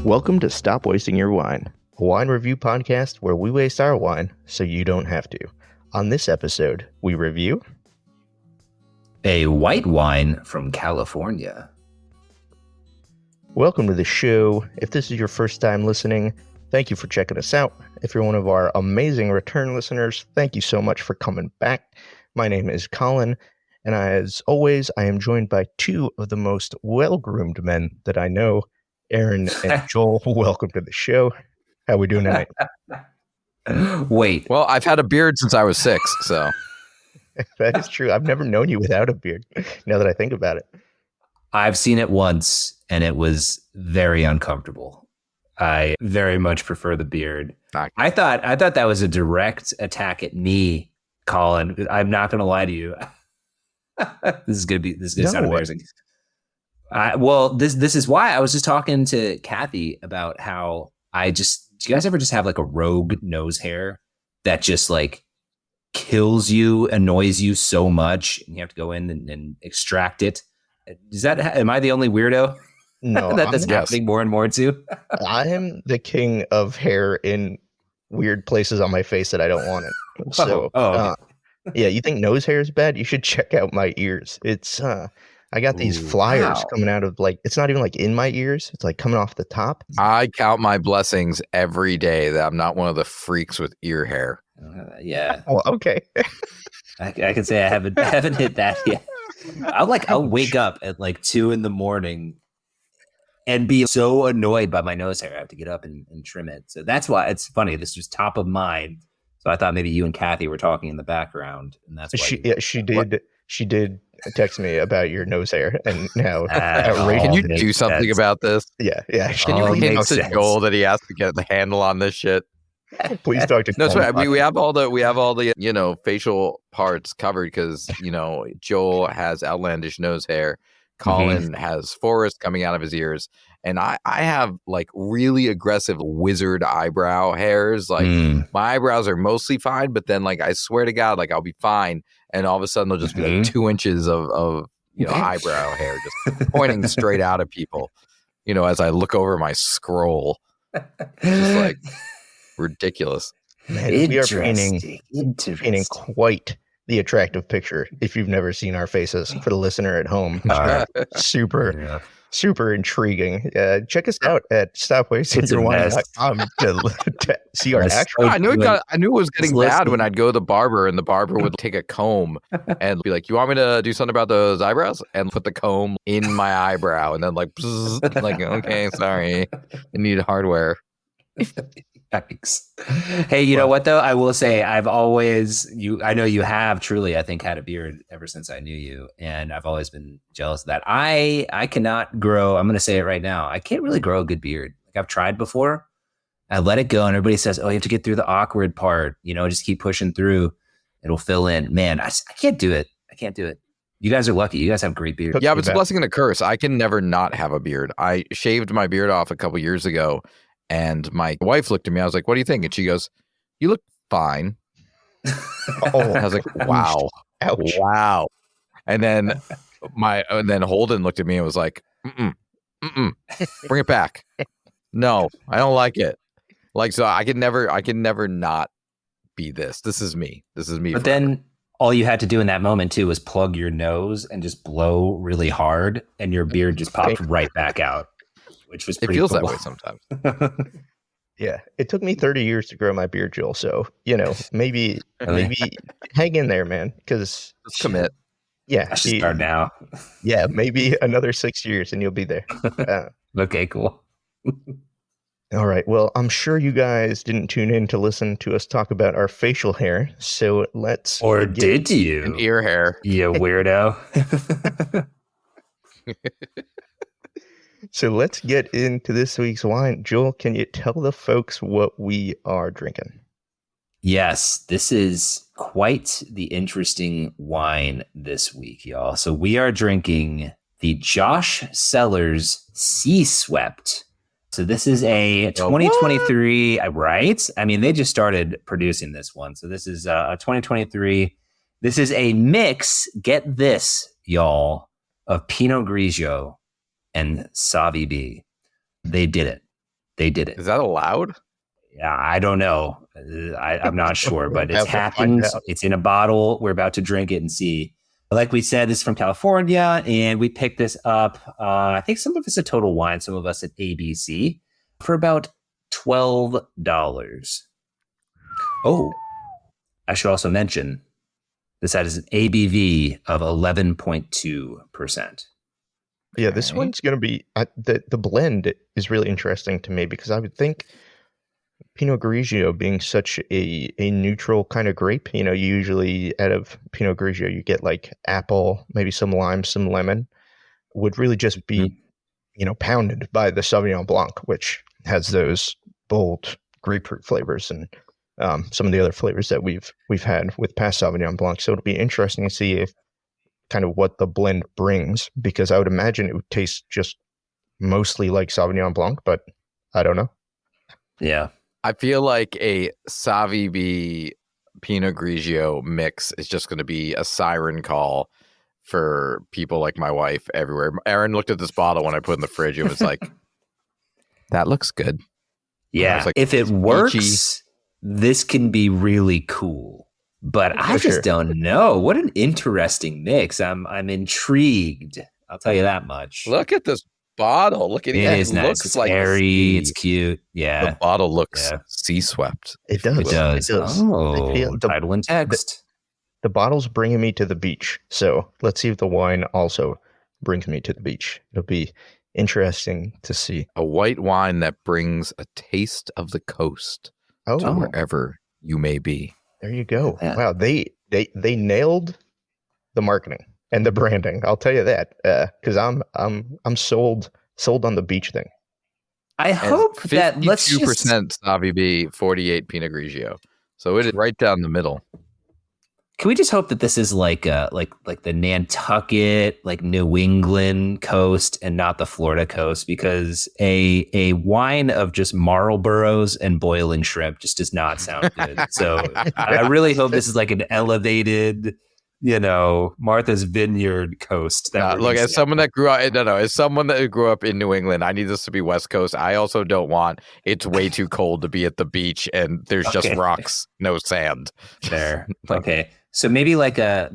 Welcome to Stop Wasting Your Wine, a wine review podcast where we waste our wine so you don't have to. On this episode, we review a white wine from California. Welcome to the show. If this is your first time listening, thank you for checking us out. If you're one of our amazing return listeners, thank you so much for coming back. My name is Colin, and as always, I am joined by two of the most well-groomed men that I know, Aaron and Joel. Welcome to the show. How we doing tonight? Wait. Well, I've had a beard since I was 6, so. That is true. I've never known you without a beard, now that I think about it. I've seen it once, and it was very uncomfortable. I very much prefer the beard. I thought that was a direct attack at me, Colin. I'm not going to lie to you. This is going to sound embarrassing. This is why I was just talking to Kathy about how do you guys ever just have like a rogue nose hair that just like kills you, annoys you so much, and you have to go in and extract it? Am I the only weirdo? No, that's happening more and more too. I am the king of hair in weird places on my face that I don't want it. So, yeah, you think nose hair is bad? You should check out my ears. It's I got these flyers coming out of it's not even like in my ears. It's like coming off the top. I count my blessings every day that I'm not one of the freaks with ear hair. Yeah. Well, okay. I can say I haven't hit that yet. I'll wake up at like 2 a.m. and be so annoyed by my nose hair. I have to get up and trim it. So that's why it's funny. This was top of mind. So I thought maybe you and Kathy were talking in the background, and that's why she did text me about your nose hair, and now can you do something about this? Yeah. Can you hint to Joel that he has to get the handle on this shit? Please talk to. No, it's right. We have all the facial parts covered because Joel has outlandish nose hair. Colin has forest coming out of his ears, and I have like really aggressive wizard eyebrow hairs. Like my eyebrows are mostly fine, but then like I swear to God, like I'll be fine, and all of a sudden there'll just be like 2 inches of eyebrow hair just pointing straight out at people. As I look over my scroll, it's just like ridiculous. Man, we are painting quite the attractive picture. If you've never seen our faces, for the listener at home, super intriguing. Check us out at stopwastingyourwine.com to see our actual. I knew it was getting bad when I'd go to the barber and the barber would take a comb and be like, "You want me to do something about those eyebrows?" and put the comb in my eyebrow, and then like, bzz, like, okay, sorry, I need hardware. Yikes. Hey, you know what though? I will say I know you have truly, I think, had a beard ever since I knew you, and I've always been jealous of that. I cannot grow. I'm going to say it right now. I can't really grow a good beard. Like I've tried before. I let it go, and everybody says, "Oh, you have to get through the awkward part. Just keep pushing through. It'll fill in." Man, I can't do it. I can't do it. You guys are lucky. You guys have great beards. Yeah, but it's a blessing and a curse. I can never not have a beard. I shaved my beard off a couple years ago. And my wife looked at me. I was like, "What do you think?" And she goes, "You look fine." I was like, "Wow, ouch, wow." And then Holden looked at me and was like, "Bring it back." No, I don't like it. Like, so I can never not be this. This is me. This is me. But then all you had to do in that moment too was plug your nose and just blow really hard, and your beard just popped right back out. Which was pretty feels cool. that way sometimes. Yeah, it took me 30 years to grow my beard, Joel. So maybe hang in there, man. Because let's commit. Yeah, I should start now. Yeah, maybe another 6 years and you'll be there. Okay, cool. All right. Well, I'm sure you guys didn't tune in to listen to us talk about our facial hair. So let's. Or did you? And ear hair. You weirdo. So let's get into this week's wine. Joel, can you tell the folks what we are drinking? Yes, this is quite the interesting wine this week, y'all. So we are drinking the Josh Cellars Seaswept. So this is a 2023, right? I mean, they just started producing this one. So this is a 2023. This is a mix, get this, y'all, of Pinot Grigio and Sauvignon. They did it. They did it. Is that allowed? Yeah, I don't know. I'm not sure, but it's Have to find happened. out. It's in a bottle. We're about to drink it and see. Like we said, this is from California, and we picked this up. I think some of us at Total Wine, some of us at ABC, for about $12. Oh, I should also mention this has an ABV of 11.2%. Yeah, this Okay. one's going to be the blend is really interesting to me because I would think Pinot Grigio being such a neutral kind of grape, you usually out of Pinot Grigio you get like apple, maybe some lime, some lemon, would really just be, pounded by the Sauvignon Blanc, which has those bold grapefruit flavors and some of the other flavors that we've had with past Sauvignon Blanc. So it'll be interesting to see if kind of what the blend brings, because I would imagine it would taste just mostly like Sauvignon Blanc, but I don't know. Yeah. I feel like a Savi Pinot Grigio mix is just going to be a siren call for people like my wife everywhere. Aaron looked at this bottle when I put it in the fridge and was like, that looks good. Yeah. Like, if it peachy. works, this can be really cool. But I just don't know. What an interesting mix. I'm intrigued. I'll tell you that much. Look at this bottle. Look at it. It is nice. Looks It's like airy. It's cute. Yeah. The bottle looks sea-swept. It does. It does. It does. Oh, title and text. The bottle's bringing me to the beach. So let's see if the wine also brings me to the beach. It'll be interesting to see. A white wine that brings a taste of the coast to wherever you may be. There you go. Wow, they nailed the marketing and the branding. I'll tell you that, because I'm sold on the beach thing. I hope that let's just 52% Savi B, 48 Pinot Grigio. So it is right down the middle. Can we just hope that this is like the Nantucket, like New England coast and not the Florida coast? Because a wine of just Marlboros and boiling shrimp just does not sound good. So I really hope this is like an elevated, Martha's Vineyard coast. Look, as someone that grew up, as someone that grew up in New England, I need this to be West Coast. I also don't want it's way too cold to be at the beach and there's just rocks, no sand. There. Okay. So maybe like a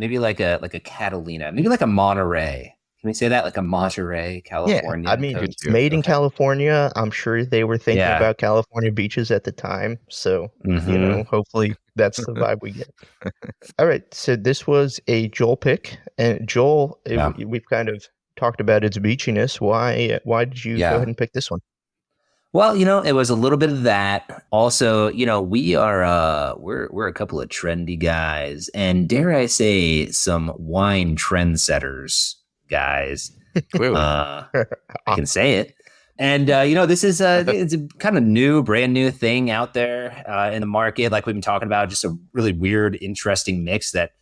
Catalina, maybe like a Monterey. Can we say that, like a Monterey, California? Yeah, I mean, it's made in California. I'm sure they were thinking about California beaches at the time. So, hopefully that's the vibe we get. All right. So this was a Joel pick. And Joel, we've kind of talked about its beachiness. Why did you go ahead and pick this one? Well, it was a little bit of that. Also, we are we're a couple of trendy guys, and dare I say, some wine trendsetters, guys. I can say it. And this is it's a kind of brand new thing out there in the market. Like we've been talking about, just a really weird, interesting mix that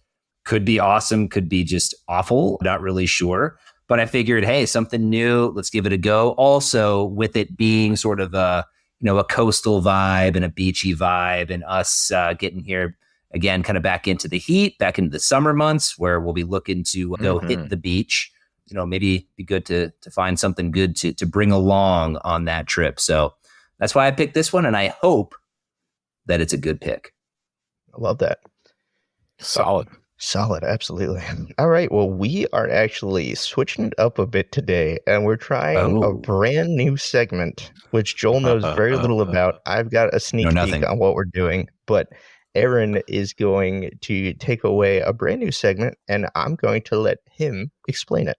could be awesome, could be just awful. Not really sure. But I figured, hey, something new, let's give it a go. Also, with it being sort of a coastal vibe and a beachy vibe, and us getting here again, kind of back into the heat, back into the summer months where we'll be looking to go hit the beach. Maybe it'd be good to find something good to bring along on that trip. So that's why I picked this one, and I hope that it's a good pick. I love that. Solid, absolutely. All right, well, we are actually switching it up a bit today, and we're trying a brand new segment, which Joel knows very little about. I've got a sneak peek on what we're doing, but Aaron is going to take away a brand new segment, and I'm going to let him explain it.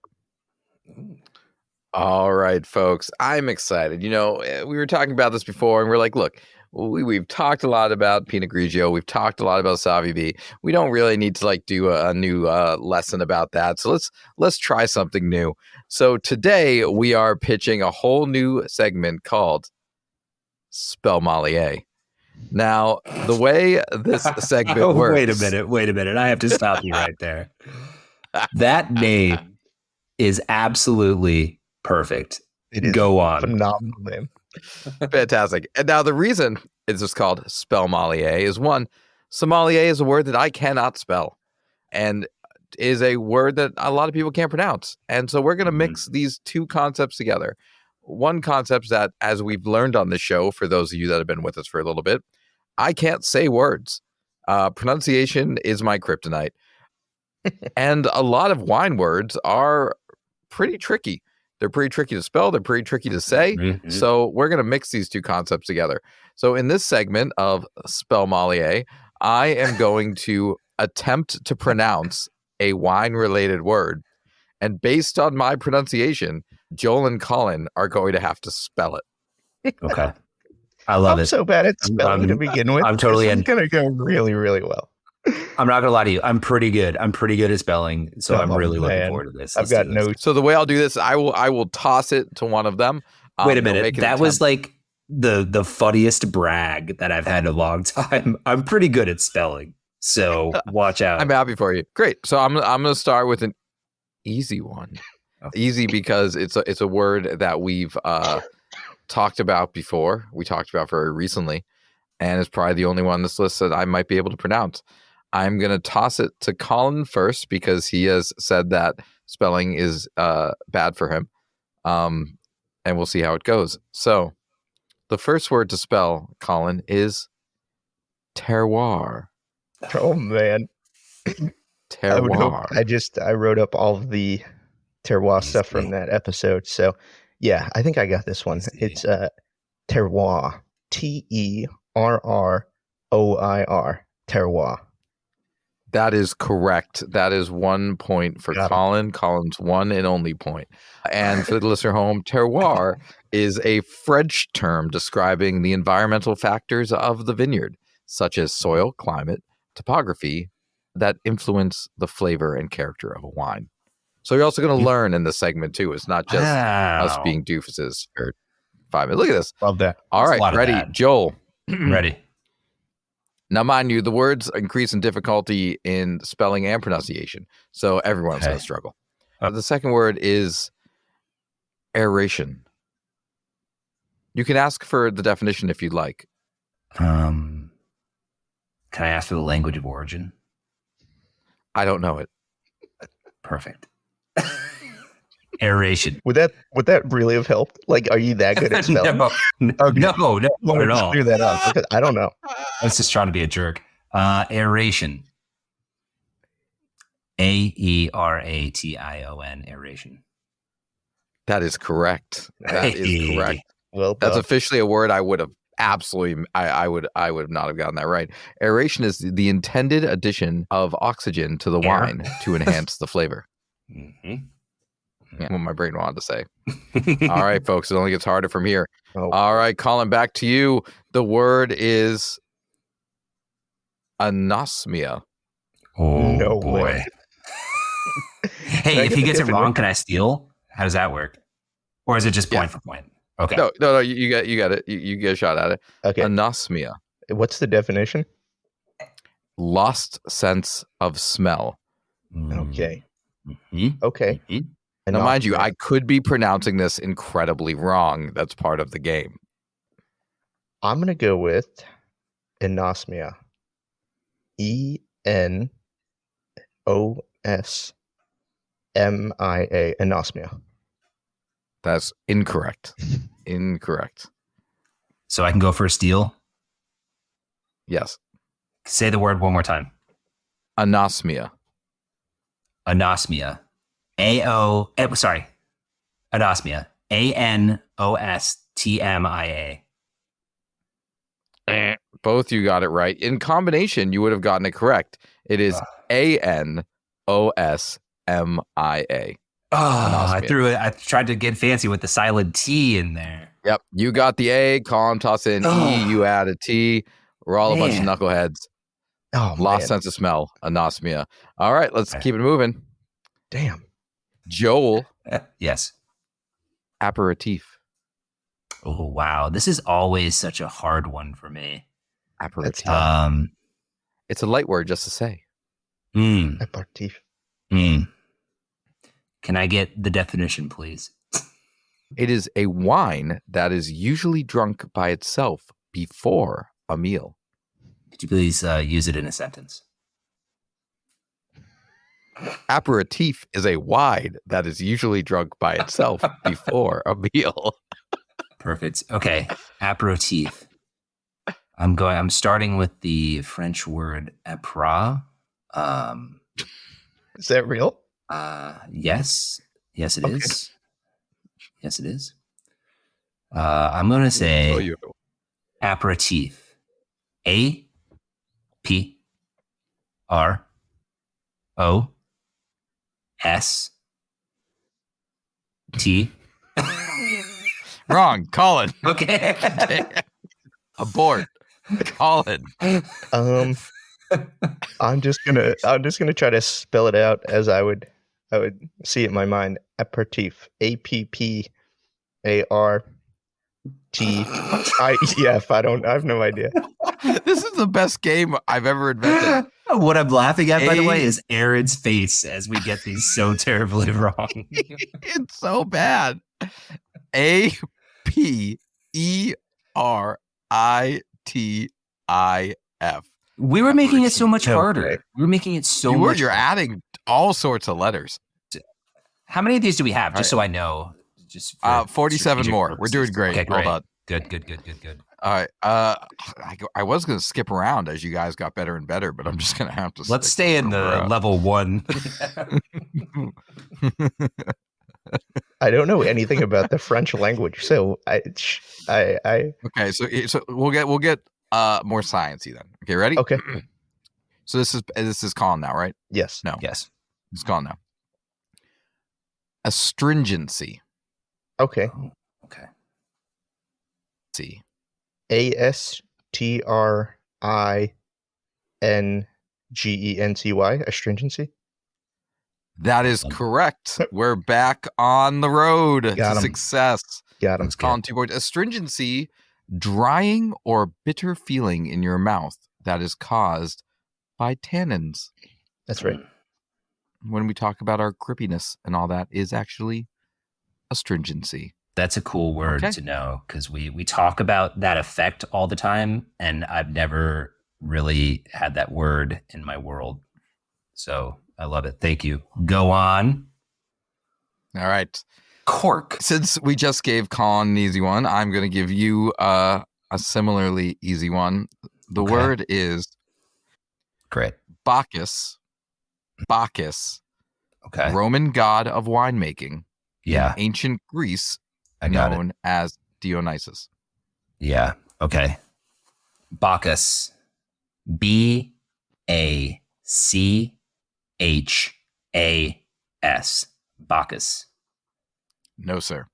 All right, folks, I'm excited. We were talking about this before, and we're like, look, we've talked a lot about Pinot Grigio. We've talked a lot about Savi B. We don't really need to do a new lesson about that. So let's try something new. So today we are pitching a whole new segment called Spellmelier. Now, the way this segment works. Wait a minute. I have to stop you right there. That name is absolutely perfect. It is Go on. Phenomenal name. Fantastic. And now the reason it's just called Spellmelier is one, sommelier is a word that I cannot spell and is a word that a lot of people can't pronounce. And so we're going to mix these two concepts together. one concept that, as we've learned on the show, for those of you that have been with us for a little bit, I can't say words. Pronunciation is my kryptonite. And a lot of wine words are pretty tricky. They're pretty tricky to spell. They're pretty tricky to say. Mm-hmm. So we're going to mix these two concepts together. So in this segment of Spellmelier, I am going to attempt to pronounce a wine-related word. And based on my pronunciation, Joel and Colin are going to have to spell it. Okay. I love I'm it. so bad at spelling to begin with. I'm totally This is going to go really, really well. I'm not gonna lie to you. I'm pretty good. I'm pretty good at spelling, so I'm really looking man. forward to this. I've got no. So the way I'll do this, I will toss it to one of them. Wait a minute. That was like the funniest brag that I've had in a long time. I'm pretty good at spelling, so watch out. I'm happy for you. Great. So I'm gonna start with an easy one. Easy because it's a word that we've talked about before. We talked about very recently, and it's probably the only one on this list that I might be able to pronounce. I'm going to toss it to Colin first because he has said that spelling is bad for him. And we'll see how it goes. So the first word to spell, Colin, is terroir. Oh, man. Terroir. I wrote up all of the terroir stuff from that episode. So, yeah, I think I got this one. It's terroir. Terroir. Terroir. That is correct. That is 1 point for Colin. Colin's one and only point. And for the listener home, terroir is a French term describing the environmental factors of the vineyard, such as soil, climate, topography, that influence the flavor and character of a wine. So you're also going to learn in this segment, too. It's not just us being doofuses for 5 minutes. Look at this. Love that. All right, ready? Joel. Ready. Now, mind you, the words increase in difficulty in spelling and pronunciation, so everyone's going to struggle. The second word is aeration. You can ask for the definition if you'd like. Can I ask for the language of origin? I don't know it. Perfect. Aeration. Would that really have helped? Like, are you that good at spelling? No, not at all. Clear that up because I don't know. I was just trying to be a jerk. Aeration. Aeration. Aeration. That is correct. That is correct. Well, that's officially a word I would have absolutely. I would not have gotten that right. Aeration is the intended addition of oxygen to the wine to enhance the flavor. Mm-hmm. Yeah, what my brain wanted to say. All right, folks, it only gets harder from here. Oh. All right, Colin, back to you. The word is anosmia. Oh, no boy. Hey, if he gets it wrong, can I steal? How does that work? Or is it just point for point? Okay. No, you got it. You get a shot at it. Okay. Anosmia. What's the definition? Lost sense of smell. Okay. Mm-hmm. Okay. Mm-hmm. Now, mind you, I could be pronouncing this incredibly wrong. That's part of the game. I'm going to go with anosmia. ENOSMIA. Anosmia. That's incorrect. Incorrect. So I can go for a steal? Yes. Say the word one more time. Anosmia. Anosmia. Anosmia. ANOSTMIA. Both you got it right. In combination, you would have gotten it correct. It is ANOSMIA. I threw it. I tried to get fancy with the silent T in there. Yep. You got the A. Colin toss in E. You add a T. We're all a bunch of knuckleheads. Lost sense of smell. Anosmia. All right. Let's keep it moving. Damn. Joel. Yes. Aperitif. Oh, wow. This is always such a hard one for me. Aperitif. It's a light word just to say. Aperitif. Can I get the definition, please? It is a wine that is usually drunk by itself before a meal. Could you please use it in a sentence? Aperitif is a wine that is usually drunk by itself before a meal. Perfect. Okay. Aperitif. I'm starting with the French word apra. Is that real? Yes. Yes, it Okay. is. Yes, it is. I'm going to say aperitif. A P R O S T. Wrong, Colin. Okay. Abort, Colin. I'm just gonna try to spell it out as I would see it in my mind. Aperitif. APPARTIEF. I have no idea. This is the best game I've ever invented. What I'm laughing at, by the way, is Aaron's face as we get these so terribly wrong. It's so bad. APERITIF. We were making it so much harder. Okay. We were making it so much You're harder. adding all sorts of letters. How many of these do we have? All Just right. so I know. Just 47 more. purposes. We're doing great. Okay, great. Hold on. Good. All right. I was going to skip around as you guys got better and better, but I'm just going to have to. Let's stay in the level 1. I don't know anything about the French language, so I Okay, so we'll get more sciencey then. Okay, ready? okay. So this is Colin now, right? Yes. No. Yes. It's Colin now. Astringency. Okay. Okay. See. ASTRINGENCY. Astringency. That is correct. We're back on the road to success. Got him. Let's call on 2 points. Astringency, drying or bitter feeling in your mouth that is caused by tannins. That's right. When we talk about our grippiness and all that, is actually astringency. That's a cool word to know, because we talk about that effect all the time, and I've never really had that word in my world. So I love it. Thank you. Go on. All right. Cork. Since we just gave Colin an easy one, I'm going to give you a similarly easy one. The word is great. Bacchus. Bacchus. Okay. Roman god of winemaking. Yeah. In ancient Greece, known as Dionysus. Yeah. Okay. Bacchus. BACHAS. Bacchus. No, sir.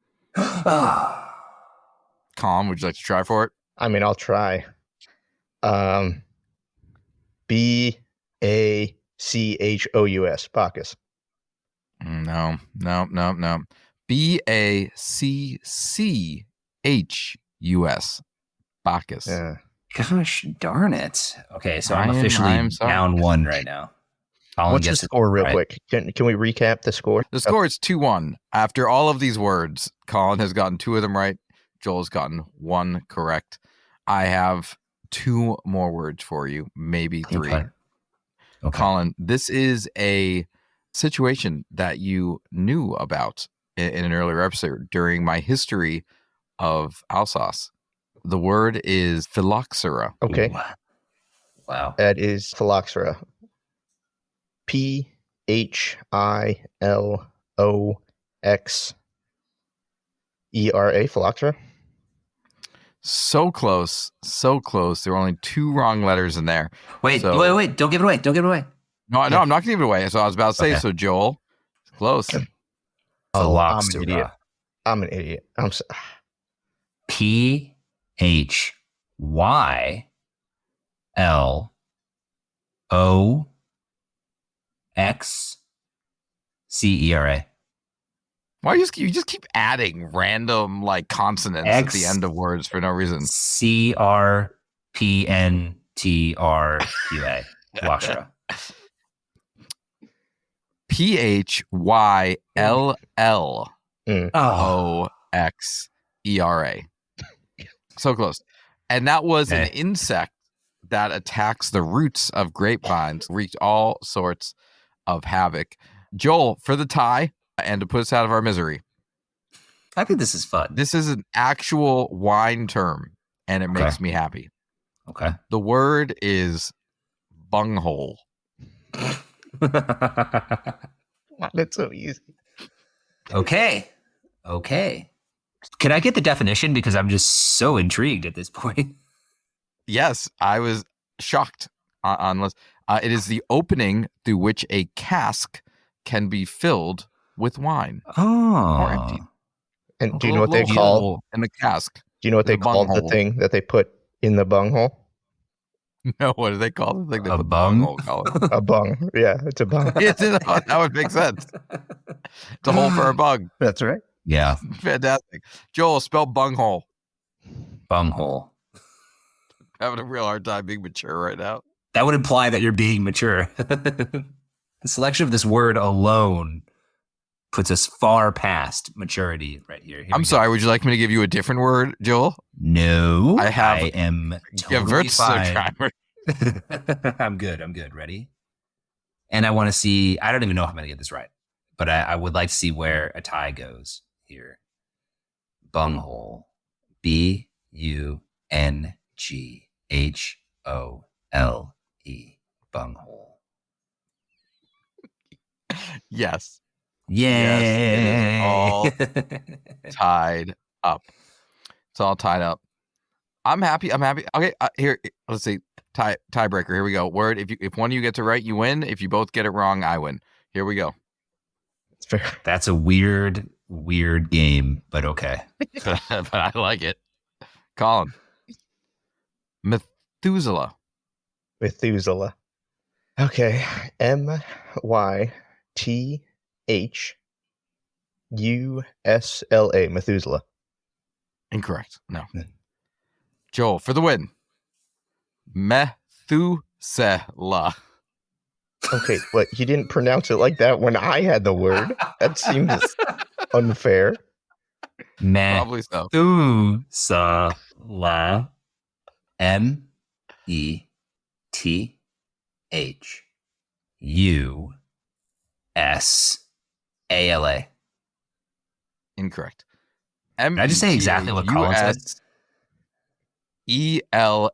Colin, would you like to try for it? I mean, I'll try. BACHOUS. Bacchus. No. BACCHUS. Bacchus. Yeah. Gosh darn it. Okay, so I'm officially down 1 right now. What's the score real quick? Can we recap the score? The score is 2-1. After all of these words, Colin has gotten 2 of them right. Joel's gotten 1 correct. I have 2 more words for you, maybe 3. Okay. Colin, this is a situation that you knew about in an earlier episode during my history of Alsace. The word is phylloxera. Okay. Ooh. Wow. That is phylloxera. PHILOXERA. Phylloxera. So close. There were only 2 wrong letters in there. Wait. Don't give it away. No, I'm not going to give it away. So I was about to say, So Joel, close. Phylloxera. I'm an idiot. I'm so... PHYLOXCERA. Why you just keep adding random like consonants at the end of words for no reason? CRPNTRQA. Phylloxera. PHYLLOXERA. So close. And that was an insect that attacks the roots of grapevines, wreaked all sorts of havoc. Joel, for the tie and to put us out of our misery. I think this is fun. This is an actual wine term, and it makes me happy. Okay. The word is bunghole. That's so easy. Okay. Can I get the definition? Because I'm just so intrigued at this point. Yes, I was shocked on this. It is the opening through which a cask can be filled with wine or empty. And do you know what they call in the cask? Do you know what they call the thing that they put in the bunghole? No, what do they call the thing they A put bung? the bunghole? A bung. Yeah, it's a bung. That would make sense. It's a hole for a bug. That's right. Yeah. Fantastic. Joel, spell bunghole. Bunghole. Having a real hard time being mature right now. That would imply that you're being mature. The selection of this word alone puts us far past maturity right here. I'm sorry. Would you like me to give you a different word, Joel? No. I am totally fine. I'm good. Ready? And I want to see, I don't even know if I'm going to get this right, but I would like to see where a tie goes here. Bunghole. Bunghole. Bunghole. Yes. Yeah. Yes, it is all tied up. It's all tied up. I'm happy. Okay, here, let's see. Tiebreaker. Here we go. Word. If one of you gets it right, you win. If you both get it wrong, I win. Here we go. That's a weird game, but okay. But I like it. Colin. Methuselah. Okay. Mythusla. Methuselah. Incorrect. No. Joel, for the win. Methuselah. Okay, but he didn't pronounce it like that when I had the word. That seems unfair. Probably so. Methuselah. Methuselah. Incorrect. Can I just say exactly what Colin said? Elah.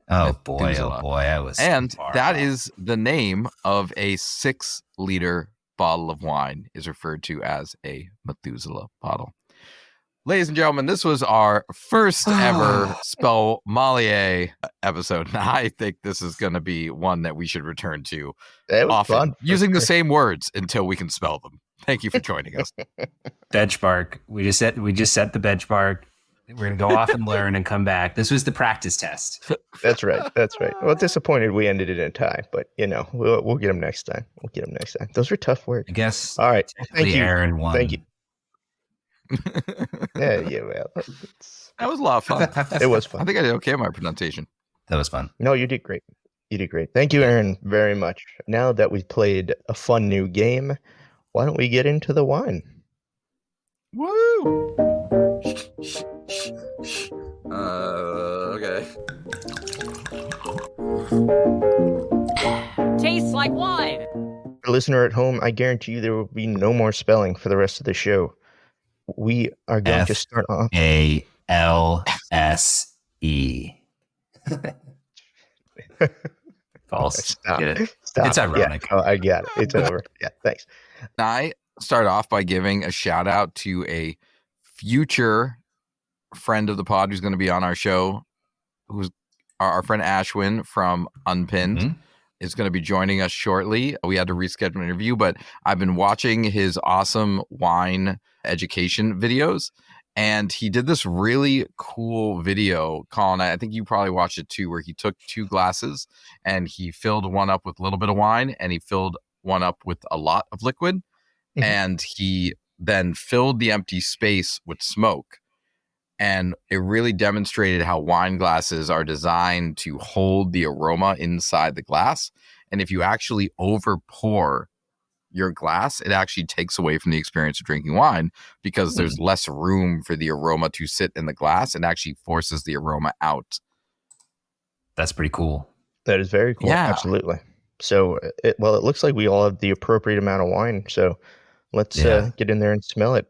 Oh boy, I was. And that is the name of a 6-liter bottle of wine, is referred to as a Methuselah bottle. Ladies and gentlemen, this was our first ever Spellmelier episode. And I think this is going to be one that we should return to often, fun, using the same words until we can spell them. Thank you for joining us. Benchmark. We just set the benchmark. We're going to go off and learn and come back. This was the practice test. That's right. Well, disappointed we ended it in a tie, but we'll get them next time. Those were tough words. I guess. All right. Thank you. Aaron won. Thank you. Well, that was a lot of fun. It was fun. I think I did okay on my pronunciation. That was fun. No, you did great. Thank you, Aaron, very much. Now that we've played a fun new game, why don't we get into the wine? Woo! Okay. Tastes like wine. Listener at home, I guarantee you there will be no more spelling for the rest of the show. We are going to start off. ALSE. False. Stop. Get it? Stop. It's ironic. Yeah. Oh, I got it. It's over. Yeah, thanks. I start off by giving a shout out to a future friend of the pod who's going to be on our show, who's our friend Ashwin from Unpinned. Is going to be joining us shortly. We had to reschedule an interview, but I've been watching his awesome wine education videos, and he did this really cool video, Colin. I think you probably watched it too, where he took 2 glasses and he filled one up with a little bit of wine and he filled one up with a lot of liquid, and he then filled the empty space with smoke. And it really demonstrated how wine glasses are designed to hold the aroma inside the glass. And if you actually over pour your glass, it actually takes away from the experience of drinking wine, because there's less room for the aroma to sit in the glass and actually forces the aroma out. That's pretty cool. That is very cool. Yeah. Absolutely. So, it looks like we all have the appropriate amount of wine. So let's get in there and smell it.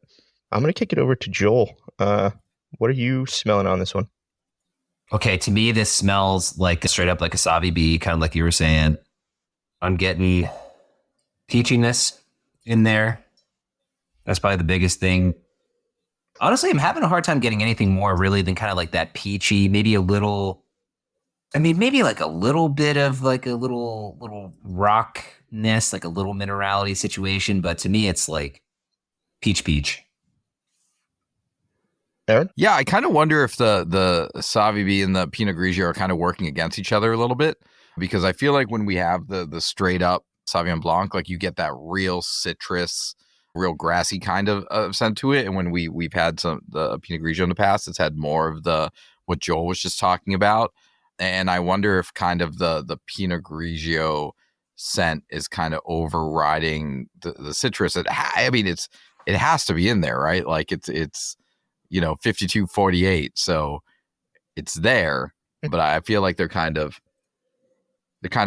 I'm going to kick it over to Joel. What are you smelling on this one? Okay, to me, this smells like straight up like a Savi B, kind of like you were saying. I'm getting peachiness in there. That's probably the biggest thing. Honestly, I'm having a hard time getting anything more really than kind of like that peachy, maybe a little, maybe like a little bit of like a little rockness, like a little minerality situation. But to me, it's like peach. Aaron? Yeah, I kind of wonder if the Savi B and the Pinot Grigio are kind of working against each other a little bit, because I feel like when we have the straight up Sauvignon Blanc, like you get that real citrus, real grassy kind of scent to it. And when we've had the Pinot Grigio in the past, it's had more of what Joel was just talking about. And I wonder if kind of the Pinot Grigio scent is kind of overriding the citrus. It has to be in there, right? Like it's 52-48, so it's there, but I feel like they're kind of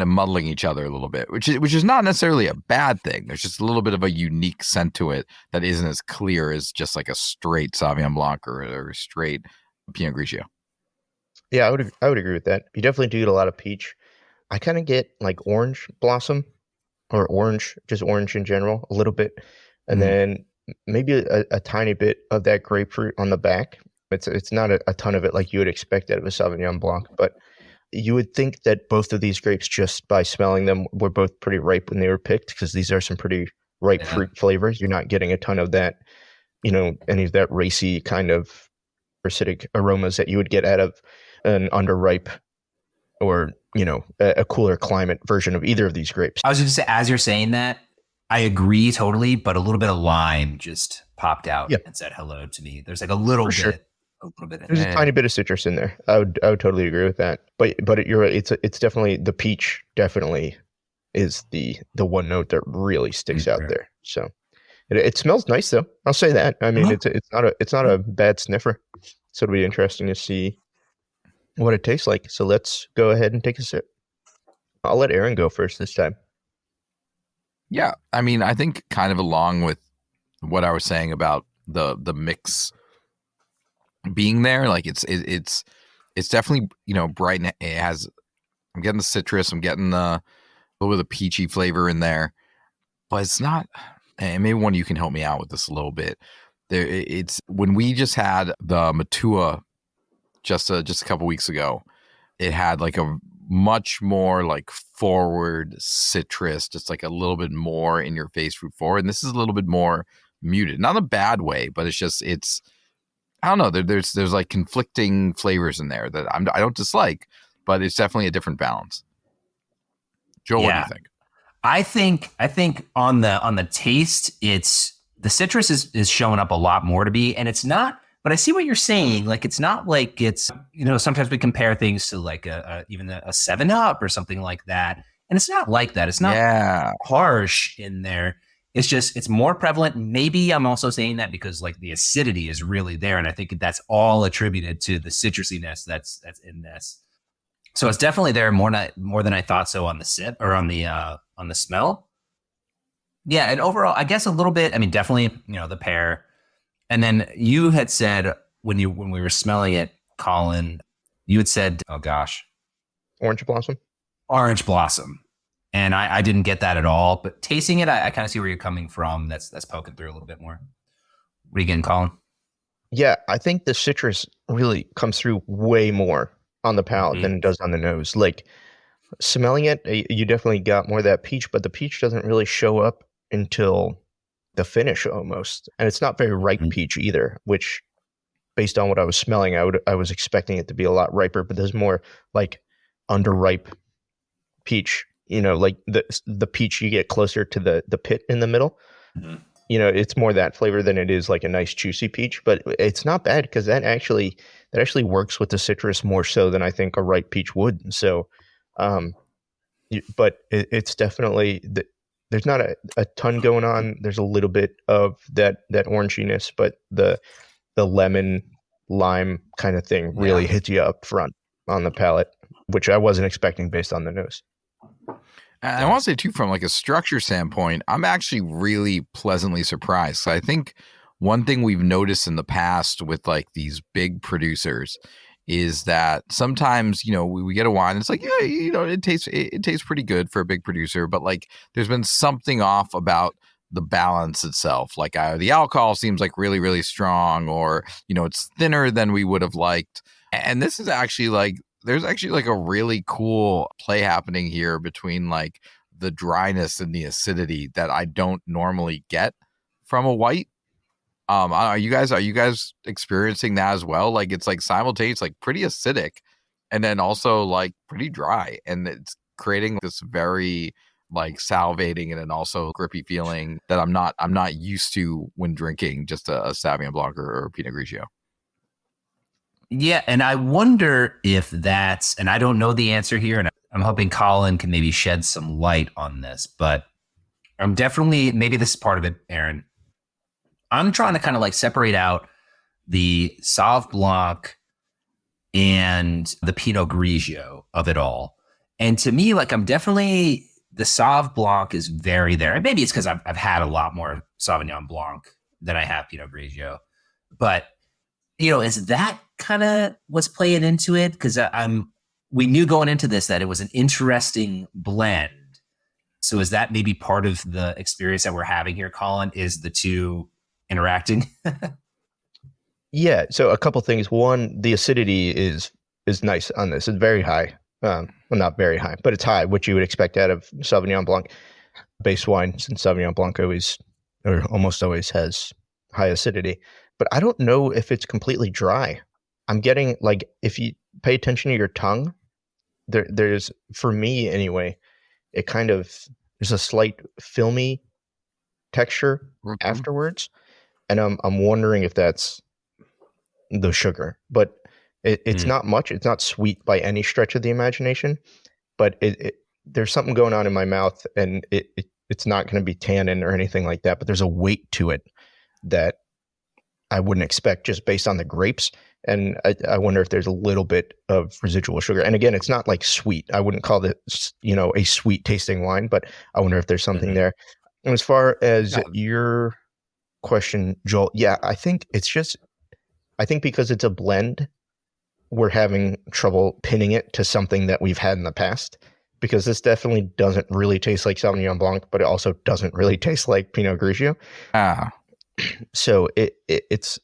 muddling each other a little bit, which is not necessarily a bad thing. There's just a little bit of a unique scent to it that isn't as clear as just like a straight Sauvignon Blanc or a straight Pinot Grigio. Yeah, I would agree with that. You definitely do get a lot of peach. I kind of get like orange blossom or just orange in general, a little bit, and then maybe a tiny bit of that grapefruit on the back. It's not a ton of it like you would expect out of a Sauvignon Blanc, but you would think that both of these grapes, just by smelling them, were both pretty ripe when they were picked, because these are some pretty ripe fruit flavors. You're not getting a ton of that, any of that racy kind of acidic aromas that you would get out of an underripe or, a cooler climate version of either of these grapes. I was going to say, as you're saying that, I agree totally, but a little bit of lime just popped out and said hello to me. There's like a little bit. Sure. A little bit. There's a tiny bit of citrus in there. I would totally agree with that. But you're right. It's definitely the peach. Definitely is the one note that really sticks out there. So it smells nice though. I'll say that. I mean, it's not a bad sniffer. So it'll be interesting to see what it tastes like. So let's go ahead and take a sip. I'll let Aaron go first this time. Yeah, I mean, I think kind of along with what I was saying about the mix being there, like it's definitely bright, and it has. I'm getting the citrus. I'm getting a little bit of peachy flavor in there, but it's not. And maybe one of you can help me out with this a little bit. It's when we just had the Matua just a couple weeks ago. It had like a much more like forward citrus, just like a little bit more in your face fruit forward. And this is a little bit more muted, not in a bad way, but it's I don't know. There's like conflicting flavors in there that I don't dislike, but it's definitely a different balance. Joel, what do you think? I think on the taste, it's the citrus is showing up a lot more to me, and it's not. But I see what you're saying. Like, it's not like it's, sometimes we compare things to like even a 7-Up or something like that. And it's not like that. It's not harsh in there. It's just, it's more prevalent. Maybe I'm also saying that because like the acidity is really there. And I think that's all attributed to the citrusiness that's in this. So it's definitely there more than I thought so on the sip or on the smell. Yeah. And overall, I guess a little bit, I mean, definitely, the pear. And then you had said when we were smelling it, Colin, you had said, oh gosh, orange blossom. And I didn't get that at all, but tasting it, I kind of see where you're coming from. That's poking through a little bit more. What are you getting, Colin? Yeah, I think the citrus really comes through way more on the palate than it does on the nose. Like smelling it, you definitely got more of that peach, but the peach doesn't really show up until the finish almost. And it's not very ripe peach either, which based on what I was smelling, I was expecting it to be a lot riper, but there's more like underripe peach, like the peach you get closer to the pit in the middle. It's more that flavor than it is like a nice juicy peach, but it's not bad because that actually works with the citrus more so than I think a ripe peach would. So, but it's definitely there's not a ton going on. There's a little bit of that oranginess, but the lemon lime kind of thing really hits you up front on the palate, which I wasn't expecting based on the nose. And I want to say too, from like a structure standpoint, I'm actually really pleasantly surprised. So I think one thing we've noticed in the past with like these big producers is that sometimes, we get a wine, it's like, yeah, it tastes pretty good for a big producer, but like there's been something off about the balance itself. Like the alcohol seems like really, really strong, or, it's thinner than we would have liked. And this is actually like, there's actually like a really cool play happening here between like the dryness and the acidity that I don't normally get from a white. Are you guys experiencing that as well? Like it's like simultaneous, like pretty acidic, and then also like pretty dry, and it's creating this very like salivating and then also grippy feeling that I'm not used to when drinking just a Sauvignon Blanc or Pinot Grigio. Yeah, and I wonder if that's, and I don't know the answer here, and I'm hoping Colin can maybe shed some light on this, but I'm definitely, maybe this is part of it, Aaron. I'm trying to kind of like separate out the Sauv Blanc and the Pinot Grigio of it all. And to me, like the Sauv Blanc is very there. And maybe it's because I've had a lot more Sauvignon Blanc than I have Pinot Grigio. But, is that kind of what's playing into it? Because we knew going into this that it was an interesting blend. So is that maybe part of the experience that we're having here, Colin, is the two interacting? Yeah, so a couple things. One, the acidity is nice on this. It's very high. Well, not very high, but it's high, which you would expect out of Sauvignon Blanc base wine, since Sauvignon Blanc almost always has high acidity. But I don't know if it's completely dry. I'm getting, like, if you pay attention to your tongue, there's, for me anyway, it kind of, there's a slight filmy texture afterwards. And I'm wondering if that's the sugar, but it's not much. It's not sweet by any stretch of the imagination, but there's something going on in my mouth, and it's not going to be tannin or anything like that, but there's a weight to it that I wouldn't expect just based on the grapes. And I wonder if there's a little bit of residual sugar. And again, it's not like sweet. I wouldn't call it, a sweet tasting wine, but I wonder if there's something there. And as far as your question, Joel, yeah, I think because it's a blend, we're having trouble pinning it to something that we've had in the past, because this definitely doesn't really taste like Sauvignon Blanc, but it also doesn't really taste like Pinot Grigio. So it's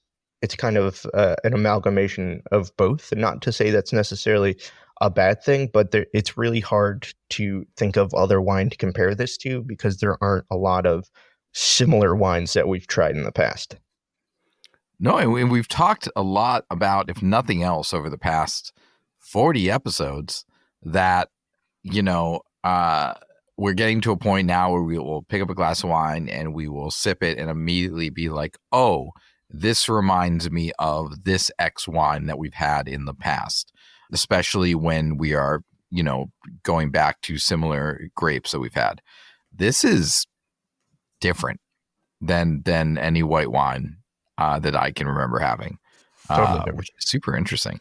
kind of an amalgamation of both. And not to say that's necessarily a bad thing, but it's really hard to think of other wine to compare this to, because there aren't a lot of similar wines that we've tried in the past. No, and we've talked a lot about, if nothing else, over the past 40 episodes, that, we're getting to a point now where we will pick up a glass of wine and we will sip it and immediately be like, oh, this reminds me of this X wine that we've had in the past, especially when we are, going back to similar grapes that we've had. This is different than any white wine that I can remember having, which is super interesting.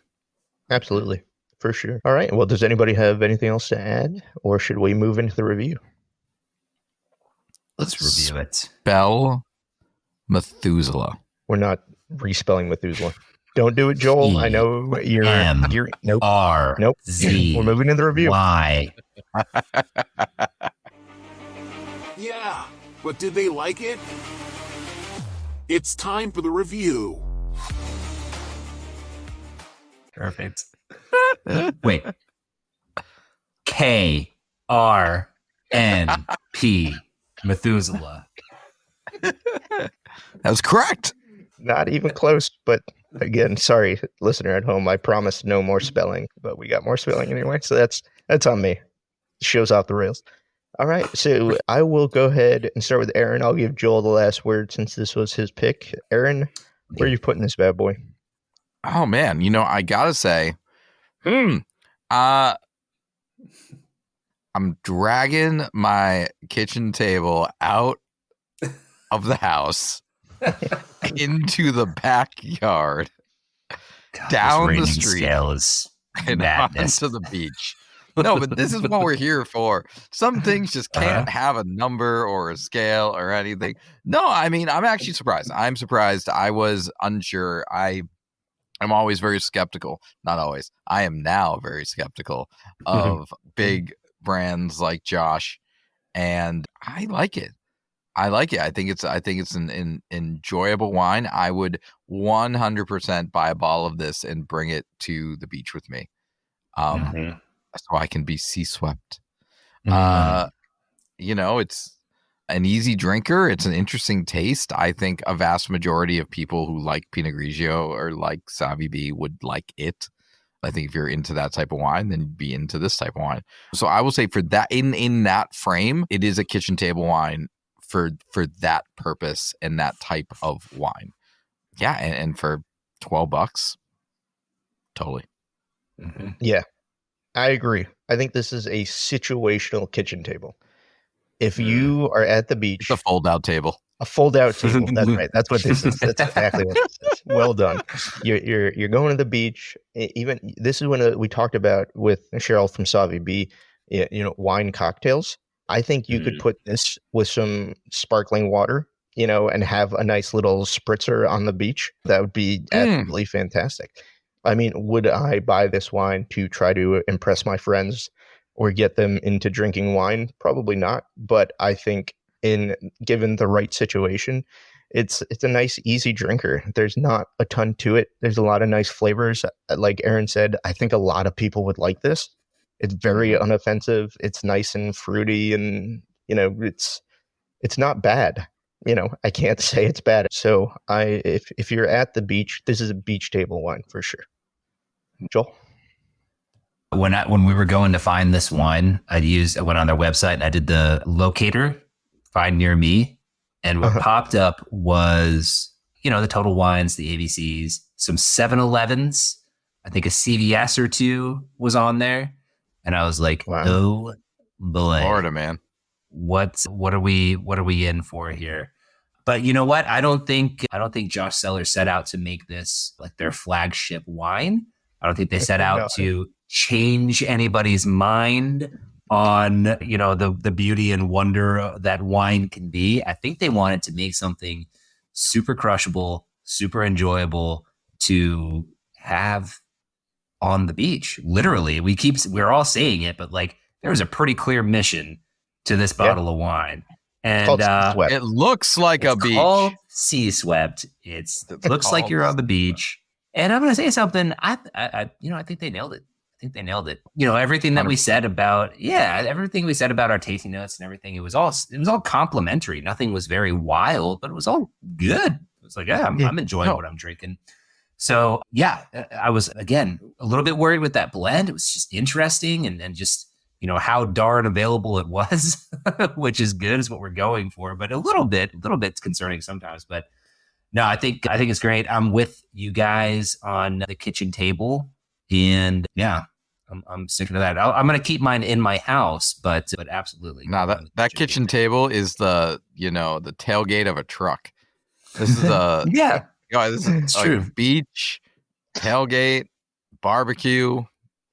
Absolutely. For sure. All right. Well, does anybody have anything else to add, or should we move into the review? Let's review it. Spell Methuselah. We're not respelling Methuselah. Don't do it, Joel. I know you're nope. R nope. Z. We're moving into the review. Y. Yeah, but did they like it? It's time for the review. Perfect. Wait. KRNP. Methuselah. That was correct. Not even close, but again, sorry, listener at home. I promised no more spelling, but we got more spelling anyway, so that's on me. Show's off the rails. All right, so I will go ahead and start with Aaron. I'll give Joel the last word since this was his pick. Aaron, where are you putting this bad boy? Oh man, I gotta say, I'm dragging my kitchen table out of the house into the backyard, down the street, Scale is and madness. onto the beach. No, but this is what we're here for. Some things just can't have a number or a scale or anything. No, I mean, I'm actually surprised. I'm surprised. I was unsure. I'm always very skeptical. Not always. I am now very skeptical of big brands like Josh, and I like it. I like it. I think it's an enjoyable wine. I would 100% buy a bottle of this and bring it to the beach with me. So I can be Seaswept. It's an easy drinker. It's an interesting taste. I think a vast majority of people who like Pinot Grigio or like Savvy B would like it. I think if you're into that type of wine, then you'd be into this type of wine. So I will say for that, in that frame, it is a kitchen table wine for that purpose and that type of wine. Yeah, and for $12, totally. Yeah, I agree. I think this is a situational kitchen table. If you are at the beach, It's a fold-out table. a fold-out table. That's right. That's what this is. That's exactly what this is. Well done. You're going to the beach. Even this is when we talked about with Cheryl from Savvy B, wine cocktails. I think you could put this with some sparkling water, and have a nice little spritzer on the beach. That would be absolutely fantastic. I mean, would I buy this wine to try to impress my friends or get them into drinking wine? Probably not. But I think given the right situation, it's a nice, easy drinker. There's not a ton to it. There's a lot of nice flavors. Like Aaron said, I think a lot of people would like this. It's very unoffensive. It's nice and fruity, and it's not bad. I can't say it's bad. So if you're at the beach, this is a beach table wine for sure. Joel? When we were going to find this wine, I went on their website and I did the locator, find near me, and what popped up was the Total Wines, the ABCs, some 7-Elevens, I think a CVS or two was on there, and I was like, wow. Oh boy, Florida, man, what are we in for here? But you know what? I don't think Josh Cellars set out to make this like their flagship wine. I don't think they set out to change anybody's mind on, the beauty and wonder that wine can be. I think they wanted to make something super crushable, super enjoyable to have on the beach. Literally, we're all saying it, but like there was a pretty clear mission to this bottle of wine. And it looks like a beach. Called Seaswept. It looks like you're on the beach. And I'm going to say something. I think they nailed it. Everything that we said about, everything we said about our tasting notes and everything, it was all complimentary. Nothing was very wild, but it was all good. It was like, I'm enjoying what I'm drinking. So I was, again, a little bit worried with that blend. It was just interesting and just, how darn available it was, which is good, is what we're going for, but a little bit concerning sometimes. But no, I think it's great. I'm with you guys on the kitchen table, and I'm sticking to that. I'm going to keep mine in my house, but absolutely. No, that kitchen table is the tailgate of a truck. This is this is true. Beach, tailgate, barbecue,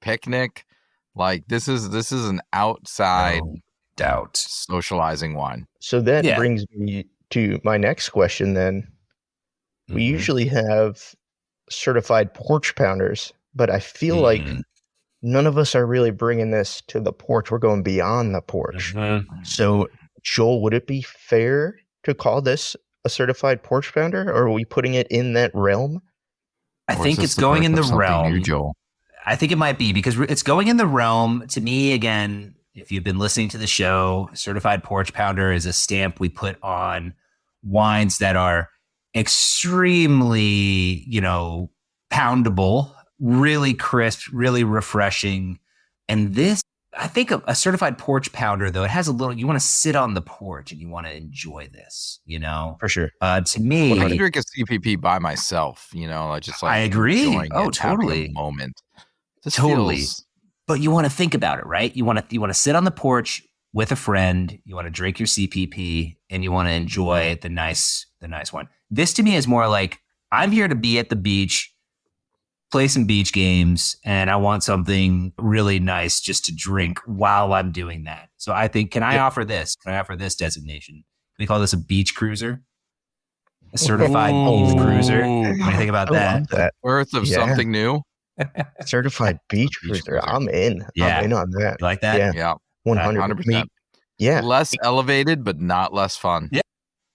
picnic. Like this is an outside doubt socializing wine. So that brings me to my next question then. We usually have certified porch pounders, but I feel like none of us are really bringing this to the porch. We're going beyond the porch. So, Joel, would it be fair to call this a certified porch pounder, or are we putting it in that realm? I think it's going in the realm. New, Joel? I think it might be, because it's going in the realm. To me, again, if you've been listening to the show, certified porch pounder is a stamp we put on wines that are extremely, poundable, really crisp, really refreshing. And this, I think a certified porch pounder, though, it has a little, you want to sit on the porch and you want to enjoy this, For sure. To me, I drink a CPP by myself, I just like, I agree. Oh, totally. Moment. This totally. Feels... But you want to think about it, right? You want to sit on the porch with a friend, you want to drink your CPP, and you want to enjoy the nice one. This to me is more like, I'm here to be at the beach play some beach games, and I want something really nice just to drink while I'm doing that. So I think, can I offer this? Can I offer this designation? Can we call this a beach cruiser? A certified beach cruiser. What do you think about I that? love that. Birth of something new. Certified beach Beach cruiser. cruiser. I'm in. Yeah. I'm in on that. You like that? Yeah. Yeah, 100%. 100%. Yeah. Less elevated, but not less fun. Yeah.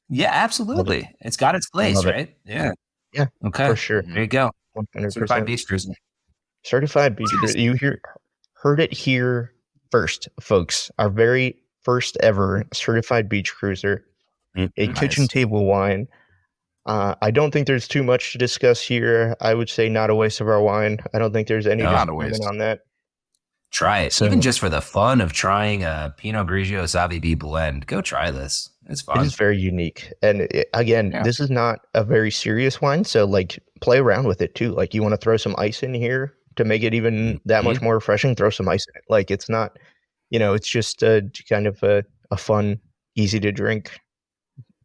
Yeah, absolutely. It's got its place, love it. right? Yeah. Yeah, Okay. for sure. There you go. 100%. Certified beach cruiser. Certified beach cruiser. You heard it here first, folks. Our very first ever certified beach cruiser, a Nice. kitchen table wine. I don't think there's too much to discuss here. I would say not a waste of our wine. I don't think there's any No, not a disagreement waste. on that. Try it. So- Even just for the fun of trying a Pinot Grigio Savvy B blend. Go try this. It's It fun. is very unique. And again, Yeah. this is not a very serious wine. So, like, play around with it too. Like, you want to throw some ice in here to make it even that much more refreshing, throw some ice in it. Like, it's not, it's just kind of a fun, easy to drink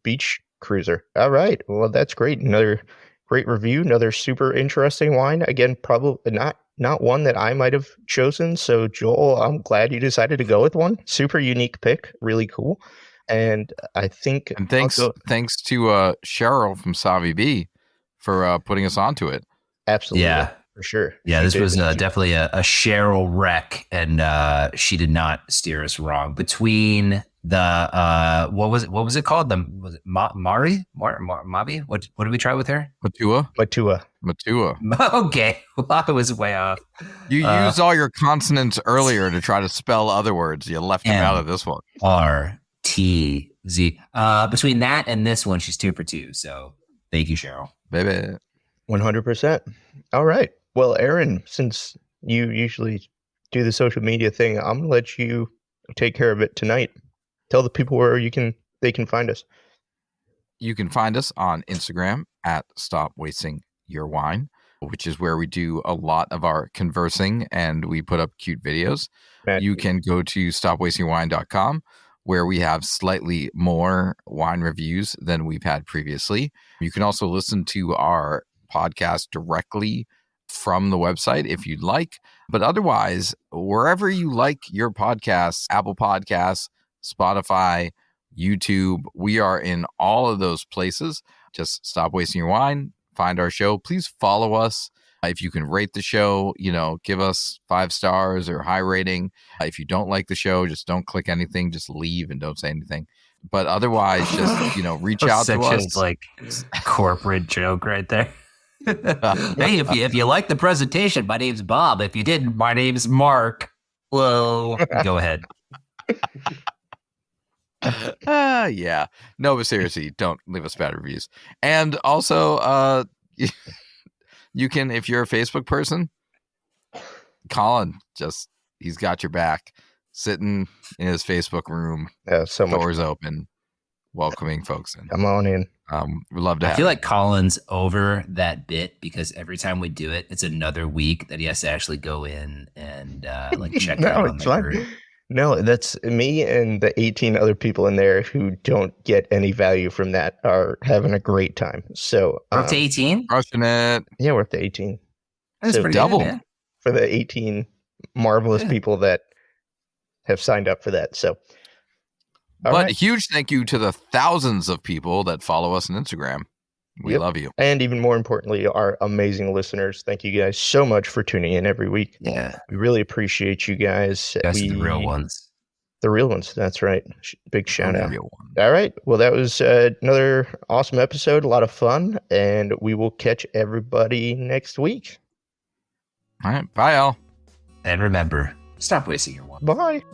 beach cruiser. All right. Well, that's great. Another great review. Another super interesting wine. Again, probably not one that I might have chosen. So, Joel, I'm glad you decided to go with one. Super unique pick. Really cool. And I think, And thanks to Cheryl from Savvy B for putting us onto it. absolutely, Yeah. for sure. Yeah, She this did. was definitely a Cheryl wreck, and she did not steer us wrong. Between the what was it called? Was it Mavi? What did we try with her? Matua. Okay, well, I was way off. You used all your consonants earlier to try to spell other words. You left them out of this one. RTZ. Between that and this one, she's 2 for 2. So thank you, Cheryl. Baby. 100%. All right. Well, Aaron, since you usually do the social media thing, I'm gonna let you take care of it tonight. Tell the people where they can find us. You can find us on Instagram at Stop Wasting Your Wine, which is where we do a lot of our conversing and we put up cute videos. You can go to stopwastingwine.com, where we have slightly more wine reviews than we've had previously. You can also listen to our podcast directly from the website if you'd like. But otherwise, wherever you like your podcasts, Apple Podcasts, Spotify, YouTube, we are in all of those places. Just Stop Wasting Your Wine, find our show. Please follow us. If you can rate the show, give us 5 stars or high rating. If you don't like the show, just don't click anything. Just leave and don't say anything. But otherwise, just, reach out to us. Such a like corporate joke right there. Hey, if you like the presentation, my name's Bob. If you didn't, my name's Mark. Whoa. Go ahead. Yeah. No, but seriously, don't leave us bad reviews. And also, you can, if you're a Facebook person, Colin, he's got your back, sitting in his Facebook room, So much doors open, welcoming folks in. Come on in. We'd love to have I feel you. like Colin's over that bit because every time we do it, it's another week that he has to actually go in and check No, out on it's the fine. group. No, that's me and the 18 other people in there who don't get any value from that are having a great time. So We're up to 18? Crushing it. yeah, we're up to 18 That's So pretty double. good, man. for the 18 marvelous Yeah. people that have signed up for that. So, all But right. huge thank you to the thousands of people that follow us on Instagram. We Yep. love you. And even more importantly, our amazing listeners. Thank you guys so much for tuning in every week. Yeah. We really appreciate you guys. You guys are the real ones. The real ones. That's right. Big shout out. Real one. All right. Well, that was another awesome episode. A lot of fun. And we will catch everybody next week. All right. Bye, all. And remember, stop wasting your one. Bye.